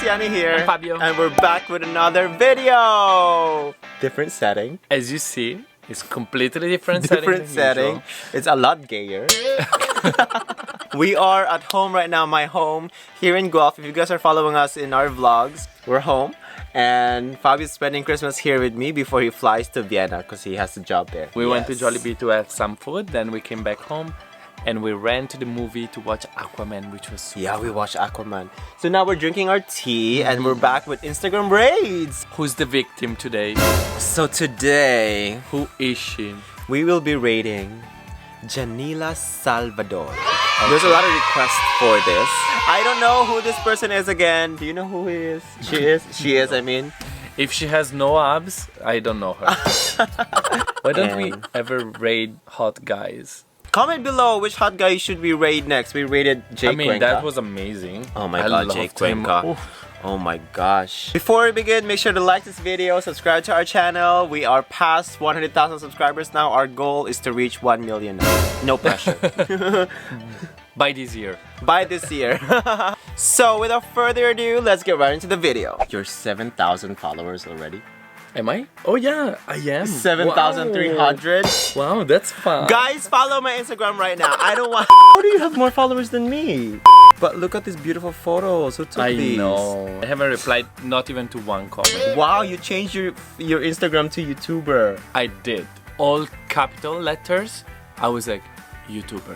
it's Yani here. I'm Fabio. And we're back with another video. Different setting. As you see, it's completely different setting. It's a lot gayer. We are at home right now, my home here in Guelph. If you guys are following us in our vlogs, we're home. And Fabio's spending Christmas here with me before he flies to Vienna because he has a job there. We went to Jollibee to have some food, then we came back home and we ran to the movie to watch Aquaman, which was super we watched Aquaman. So now we're drinking our tea and we're back with Instagram raids. Who's the victim today? So today, Who is she? we will be rating Janella Salvador. There's a lot of requests for this. I don't know who this person is again. Do you know who he is? She is, I mean. If she has no abs, I don't know her. Why don't we ever raid hot guys? Comment below which hot guy should we raid next. We raided Jake Cuenca. That was amazing. Oh my I god, Jake loved him. Cuenca. Oh my gosh. Before we begin, make sure to like this video, subscribe to our channel. We are past 100,000 subscribers now. Our goal is to reach 1 million now. No pressure. By this year. By this year. So without further ado, let's get right into the video. You're 7,000 followers already. Am I? Oh yeah, I am. 7,300. Wow, that's fun. Guys, follow my Instagram right now. I don't want. How do you have more followers than me? But look at these beautiful photos. Who took these? I know. I haven't replied not even to one comment. Wow, you changed your Instagram to YouTuber. I did. All capital letters. I was like, YouTuber.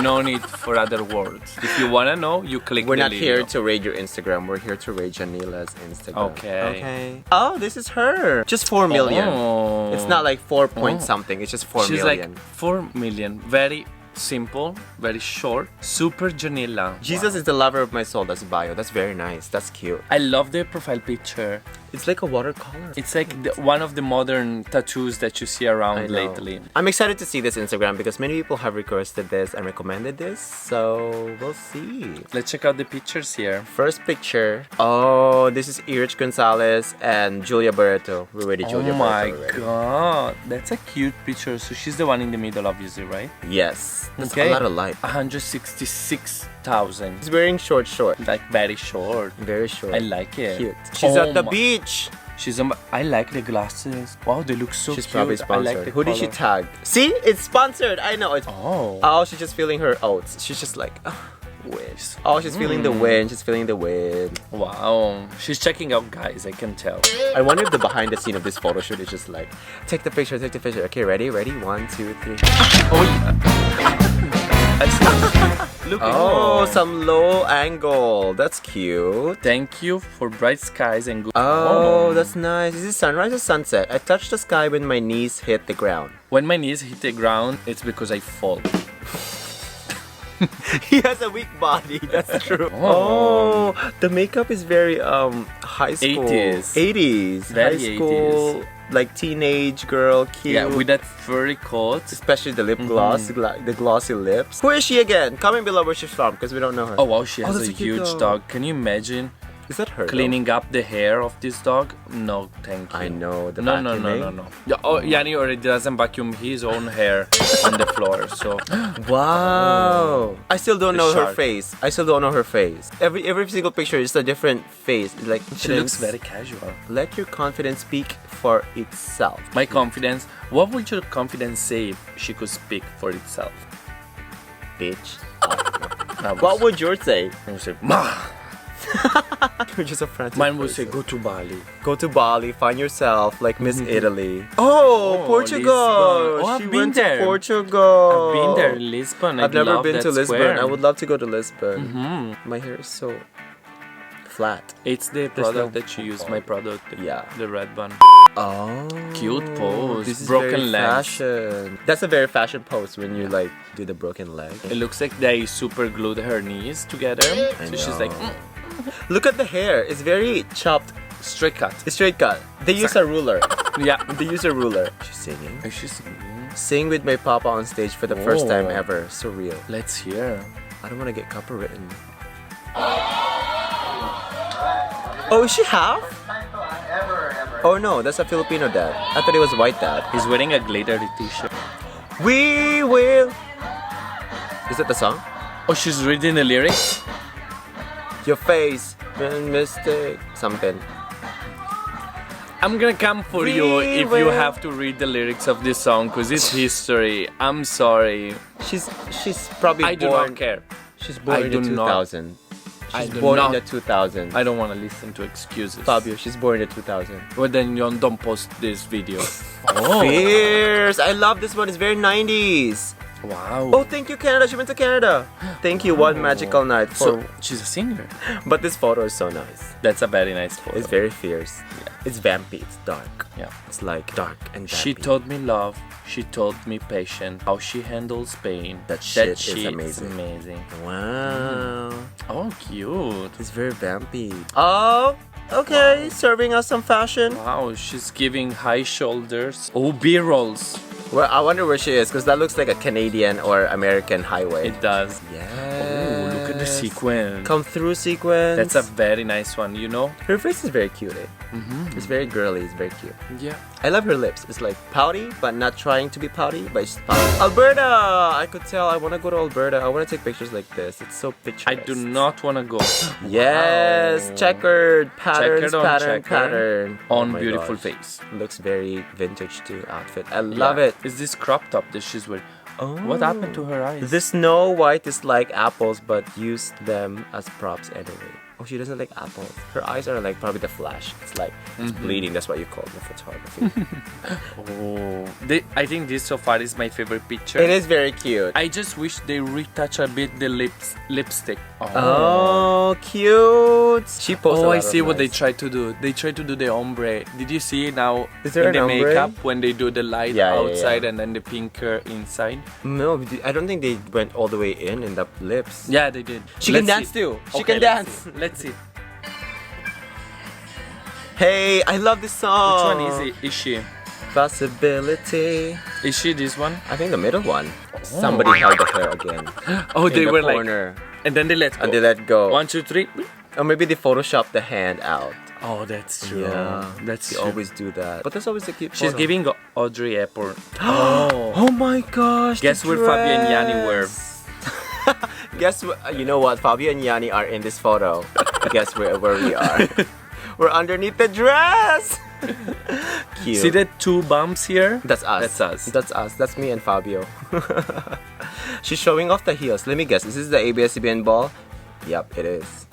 No need for other words. If you wanna know, you click We're the not link. here to raid your Instagram. We're here to raid Janella's Instagram. Okay. Oh, this is her. Just 4 million. Oh. It's not like 4 point something. It's just 4 She's million. like 4 million. Very simple, very short. Super Janella. Jesus is the lover of my soul. That's bio. That's very nice. That's cute. I love the profile picture. It's like a watercolor. It's like one of the modern tattoos that you see around lately. I'm excited to see this Instagram because many people have requested this and recommended this. So we'll see. Let's check out the pictures here. First picture. Oh, this is Erich Gonzalez and Julia Barreto. We already Julia Oh my Barreto already. god, that's a cute picture. So she's the one in the middle, obviously, right? Yes. That's Okay. a lot of light. 166,000. He's wearing short. Like very short. Very short. I like it. Cute. She's Oh at the my- beach. She's I like the glasses. Wow, they look so She's cute. probably I sponsored. like the Who did she color. tag? See? It's sponsored. I know. It's Oh. she's just feeling her oats. She's just like, wind. Oh, she's feeling the wind. She's feeling the wind. Wow. She's checking out guys, I can tell. I wonder if the behind the scene of this photo shoot is just like, take the picture, take the picture. Okay, ready? 1, 2, 3. Oh yeah. Look at Some low angle. That's cute. Thank you for bright skies and good. Oh, that's nice. Is it sunrise or sunset? I touched the sky when my knees hit the ground. When my knees hit the ground, it's because I fall. He has a weak body. That's true. Oh, the makeup is very high school. 80s. Very high school, like teenage girl, cute. Yeah, with that furry coat. Especially the lip gloss, the glossy lips. Who is she again? Comment below where she's from because we don't know her. Oh wow, she has that's a a cute huge dog. dog. Can you imagine Is that her? cleaning up the hair of this dog? No, thank you. I know. The No. vacuuming. Yeah, oh, Yani already doesn't vacuum his own hair on the floor, so. Wow. I still don't The know her shark. face. I still don't know her face. Every single picture is a different face. Like She looks very casual. Let your confidence speak for itself. My confidence. What would your confidence say if she could speak for itself? Bitch. I What would yours say? I would say, Ma! You're just a frantic Mine would say, person. go to Bali. Go to Bali, find yourself like Miss Italy. Oh, Portugal! Lisbon. Oh, I've She been went there. to Portugal. I've been there in Lisbon. I've never love been that to Lisbon. square. I would love to go to Lisbon. My hair is so flat. It's the product that you use. My product. Yeah. The red one. Oh, Cute pose. This is Broken very legs. fashion. That's a very fashion pose when you like do the broken leg. It looks like they super glued her knees together. So she's like, Look at the hair. It's very chopped. straight cut. It's straight cut. They use a ruler. Yeah. They use a ruler. She's singing. Is she singing? Sing with my papa on stage for the first time Oh. ever. Surreal. Let's hear. I don't want to get copywritten. Oh, is she half? Oh no, that's a Filipino dad. I thought it was white dad. He's wearing a glittery t-shirt. We will. Is that the song? Oh, she's reading the lyrics? Your face, mistake, something. I'm gonna come for you We if will. you have to read the lyrics of this song, because it's history. I'm sorry. She's probably I do born. not care. She's born I in the do not. 2000. I She's do born not. in the 2000. I don't want to listen to excuses. Fabio, she's born in the 2000. Well, then you don't post this video. Fierce! I love this one. It's very 90s. Wow. Oh, thank you, Canada. She went to Canada. Thank you, one magical night. So she's a singer. But this photo is so nice. That's a very nice photo. It's very fierce. It's vampy. It's dark. Yeah. It's like dark and vampy. She taught me love. She taught me patience. How she handles pain. That shit is is amazing. amazing. Wow. Oh, cute. It's very vampy. Oh, okay. Serving us some fashion. Wow, she's giving high shoulders. Oh, B-rolls. Well, I wonder where she is because that looks like a Canadian or American highway. It does. Yes. Oh, look at the sequence. Come through sequence. That's a very nice one, you know? Her face is very cute. It's very girly. It's very cute. Yeah. I love her lips. It's like pouty, but not trying to be pouty, but it's pouty. Alberta! I could tell. I want to go to Alberta. I want to take pictures like this. It's so picturesque. I do not want to go. Yes! Wow. Checkered. Patterns, Checkered on pattern, checkered. pattern. On Oh my beautiful gosh. face. Looks very vintage too, outfit. I love Yeah. it. Is this crop top that she's wearing? Oh. What happened to her eyes? The Snow White is like apples, but used them as props anyway. Oh, she doesn't like apples. Her eyes are like probably the flash. It's like it's bleeding. That's what you call the photography. Oh, I think this so far is my favorite picture. It is very cute. I just wish they retouch a bit the lipstick. Oh, cute. She posted. Oh, I see what they tried to do. They tried to do the ombre. Did you see now Is there in the an ombre? makeup when they do the light Yeah, yeah, outside yeah. and then the pinker inside? No, I don't think they went all the way in the lips. Yeah, they did. She can Let's dance see. too. She Okay, can dance. Let's see. Hey, I love this Which song. one is it? Is she? Possibility. Is she this one? I think the middle one. Somebody held her again. Oh, in they the were corner. like, and then they let go. And they let go. 1, 2, 3. Or maybe they photoshopped the hand out. Oh, that's true. Yeah, That's they true. always do that. But that's always a cute She's photo. giving Audrey Hepburn. Oh. Oh my gosh! Guess the where Fabio and Yani were. dress. Guess what? You know what? Fabio and Yani are in this photo. Guess where we are? We're underneath the dress. Cute. See the 2 bumps here? That's us. That's us. That's us. That's me and Fabio. She's showing off the heels. Let me guess. Is this the ABS-CBN ball? Yep, it is.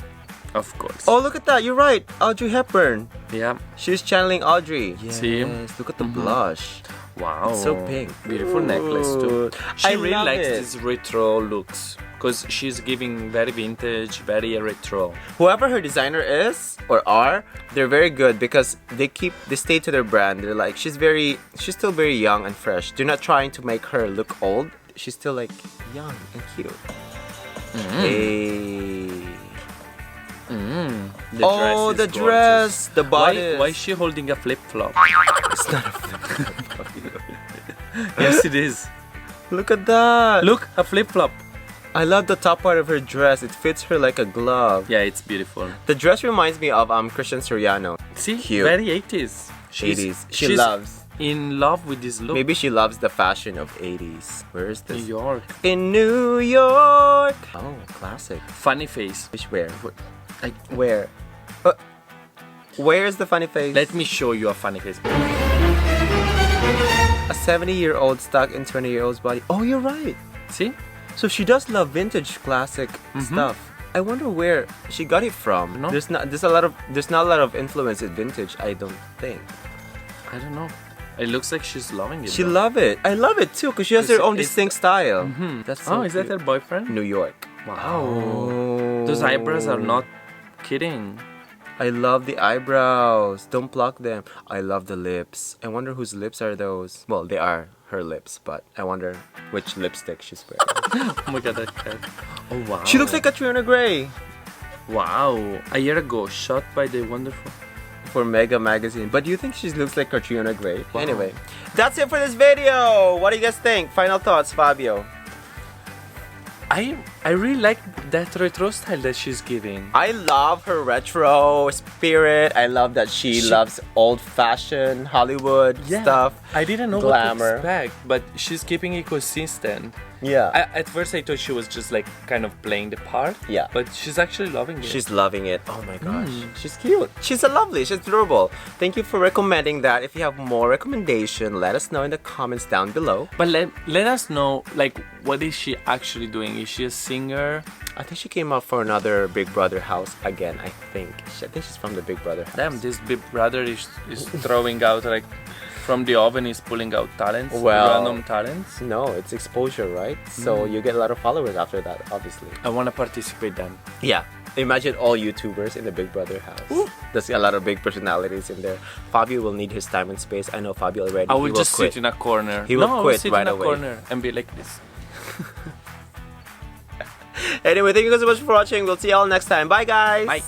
Of course. Oh, look at that. You're right. Audrey Hepburn. Yeah. She's channeling Audrey. Yes. See? Look at the blush. Wow. It's so pink. Beautiful necklace too. She I really love likes it. these retro looks because she's giving very vintage, very retro. Whoever her designer is or are, they're very good because they stay to their brand. They're like she's still very young and fresh. They're not trying to make her look old. She's still like young and cute. Hey. The Oh, dress the is dress, the gorgeous. bodice. Why is she holding a flip flop? It's not a flip. Yes, it is. Look at that. Look, a flip flop. I love the top part of her dress. It fits her like a glove. Yeah, it's beautiful. The dress reminds me of Christian Siriano. See, Cute. very 80s. 80s. She she's loves. in love with this look. Maybe she loves the fashion of 80s. Where is New this? York. In New York. Oh, classic. Funny face. Which where? Where? Where is the funny face? Let me show you a funny face. A 70-year-old stuck in 20-year-old's body. Oh, you're right. See? So she does love vintage classic stuff. I wonder where she got it from. No. There's not a lot of influence in vintage, I don't think. I don't know. It looks like she's loving it. She though. love it. I love it too because she has her own It's- distinct style. That's so Oh, is that cute. her boyfriend? New York? Wow. Oh. Those eyebrows are not kidding. I love the eyebrows. Don't pluck them. I love the lips. I wonder whose lips are those. Well, they are her lips, but I wonder which lipstick she's wearing. Oh my god, that cat. Oh wow. She looks like Katrina Gray Wow. A year ago, shot by the wonderful. for Mega Magazine. But do you think she looks like Katrina Gray? Wow. Anyway, that's it for this video. What do you guys think? Final thoughts, Fabio. I really like that retro style that she's giving. I love her retro spirit. I love that she loves old-fashioned Hollywood stuff. I didn't know glamour. what to expect, but she's keeping it consistent. Yeah. At first I thought she was just like kind of playing the part. Yeah. But she's actually loving it. She's loving it. Oh my gosh. She's cute. She's a lovely. She's adorable. Thank you for recommending that. If you have more recommendation, let us know in the comments down below. But let us know, like, what is she actually doing? Is she a singer? I think she came up for another Big Brother house again, I think. I think she's from the Big Brother house. Damn, this Big Brother is throwing out, like, from the oven is pulling out talents, Well, random talents. No, it's exposure, right? So you get a lot of followers after that, obviously. I want to participate then. Yeah. Imagine all YouTubers in the Big Brother house. Ooh. There's a lot of big personalities in there. Fabio will need his time and space. I know Fabio already. I will just sit in a corner. He will I will quit sit right in a away. corner and be like this. Anyway, thank you guys so much for watching. We'll see y'all next time. Bye, guys. Bye.